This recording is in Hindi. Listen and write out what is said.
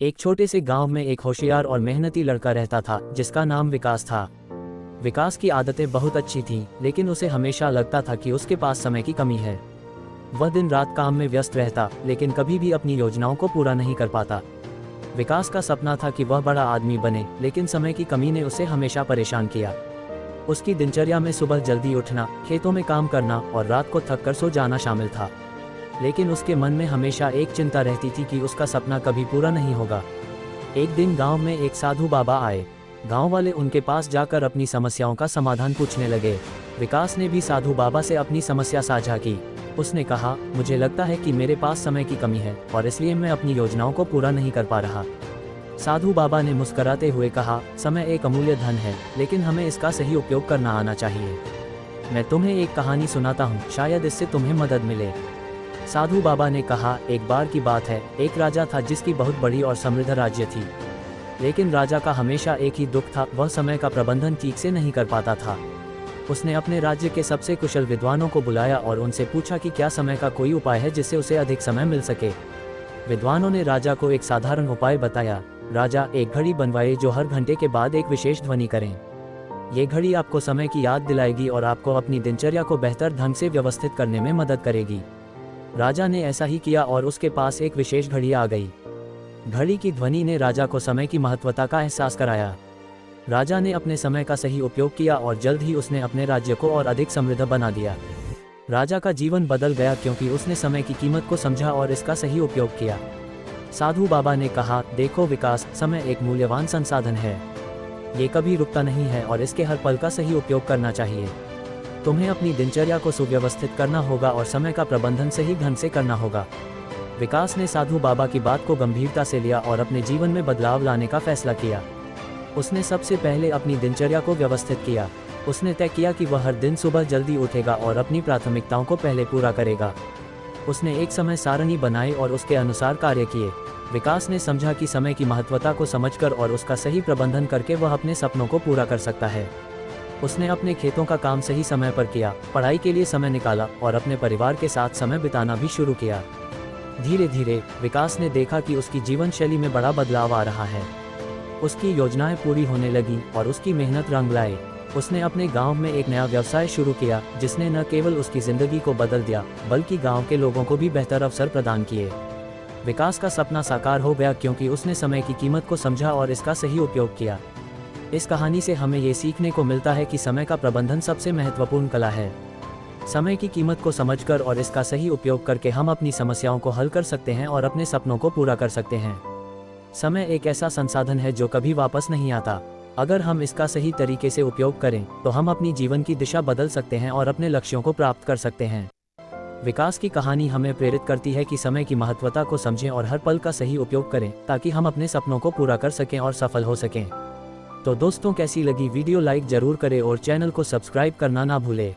एक छोटे से गांव में एक होशियार और मेहनती लड़का रहता था जिसका नाम विकास था। विकास की आदतें बहुत अच्छी थीं, लेकिन उसे हमेशा लगता था कि उसके पास समय की कमी है। वह दिन रात काम में व्यस्त रहता, लेकिन कभी भी अपनी योजनाओं को पूरा नहीं कर पाता। विकास का सपना था कि वह बड़ा आदमी बने, लेकिन समय की कमी ने उसे हमेशा परेशान किया। उसकी दिनचर्या में सुबह जल्दी उठना, खेतों में काम करना और रात को थक कर सो जाना शामिल था। लेकिन उसके मन में हमेशा एक चिंता रहती थी कि उसका सपना कभी पूरा नहीं होगा। एक दिन गांव में एक साधु बाबा आए। गांव वाले उनके पास जाकर अपनी समस्याओं का समाधान पूछने लगे। विकास ने भी साधु बाबा से अपनी समस्या साझा की। उसने कहा, मुझे लगता है कि मेरे पास समय की कमी है और इसलिए मैं अपनी योजनाओं को पूरा नहीं कर पा रहा। साधु बाबा ने मुस्कुराते हुए कहा, समय एक अमूल्य धन है, लेकिन हमें इसका सही उपयोग करना आना चाहिए। मैं तुम्हें एक कहानी सुनाता हूँ, शायद इससे तुम्हें मदद मिले। साधु बाबा ने कहा, एक बार की बात है, एक राजा था जिसकी बहुत बड़ी और समृद्ध राज्य थी। लेकिन राजा का हमेशा एक ही दुख था, वह समय का प्रबंधन ठीक से नहीं कर पाता था। उसने अपने राज्य के सबसे कुशल विद्वानों को बुलाया और उनसे पूछा कि क्या समय का कोई उपाय है जिससे उसे अधिक समय मिल सके। विद्वानों ने राजा को एक साधारण उपाय बताया। राजा, एक घड़ी बनवाए जो हर घंटे के बाद एक विशेष ध्वनि करें। ये घड़ी आपको समय की याद दिलाएगी और आपको अपनी दिनचर्या को बेहतर ढंग से व्यवस्थित करने में मदद करेगी। राजा ने ऐसा ही किया और उसके पास एक विशेष घड़ी आ गई। घड़ी की ध्वनि ने राजा को समय की महत्वता का एहसास कराया। राजा ने अपने समय का सही उपयोग किया और जल्द ही उसने अपने राज्य को और अधिक समृद्ध बना दिया। राजा का जीवन बदल गया क्योंकि उसने समय की कीमत को समझा और इसका सही उपयोग किया। साधु बाबा ने कहा, देखो विकास, समय एक मूल्यवान संसाधन है। ये कभी रुकता नहीं है और इसके हर पल का सही उपयोग करना चाहिए। तुम्हें अपनी दिनचर्या को सुव्यवस्थित करना होगा और समय का प्रबंधन सही ढंग से करना होगा। विकास ने साधु बाबा की बात को गंभीरता से लिया और अपने जीवन में बदलाव लाने का फैसला किया। उसने सबसे पहले अपनी दिनचर्या को व्यवस्थित किया। उसने तय किया कि वह हर दिन सुबह जल्दी उठेगा और अपनी प्राथमिकताओं को पहले पूरा करेगा। उसने एक समय सारणी बनाई और उसके अनुसार कार्य किए। विकास ने समझा कि समय की महत्वता को समझकर और उसका सही प्रबंधन करके वह अपने सपनों को पूरा कर सकता है। उसने अपने खेतों का काम सही समय पर किया, पढ़ाई के लिए समय निकाला और अपने परिवार के साथ समय बिताना भी शुरू किया। धीरे धीरे विकास ने देखा कि उसकी जीवन शैली में बड़ा बदलाव आ रहा है। उसकी योजनाएं पूरी होने लगी और उसकी मेहनत रंग लाई। उसने अपने गांव में एक नया व्यवसाय शुरू किया जिसने न केवल उसकी जिंदगी को बदल दिया, बल्कि गांव के लोगों को भी बेहतर अवसर प्रदान किए। विकास का सपना साकार हो गया क्योंकि उसने समय की कीमत को समझा और इसका सही उपयोग किया। इस कहानी से हमें ये सीखने को मिलता है कि समय का प्रबंधन सबसे महत्वपूर्ण कला है। समय की कीमत को समझकर और इसका सही उपयोग करके हम अपनी समस्याओं को हल कर सकते हैं और अपने सपनों को पूरा कर सकते हैं। समय एक ऐसा संसाधन है जो कभी वापस नहीं आता। अगर हम इसका सही तरीके से उपयोग करें तो हम अपनी जीवन की दिशा बदल सकते हैं और अपने लक्ष्यों को प्राप्त कर सकते हैं। विकास की कहानी हमें प्रेरित करती है कि समय की महत्वता को समझें और हर पल का सही उपयोग करें ताकि हम अपने सपनों को पूरा कर सकें और सफल हो सकें। तो दोस्तों, कैसी लगी वीडियो? लाइक जरूर करें और चैनल को सब्सक्राइब करना ना भूलें।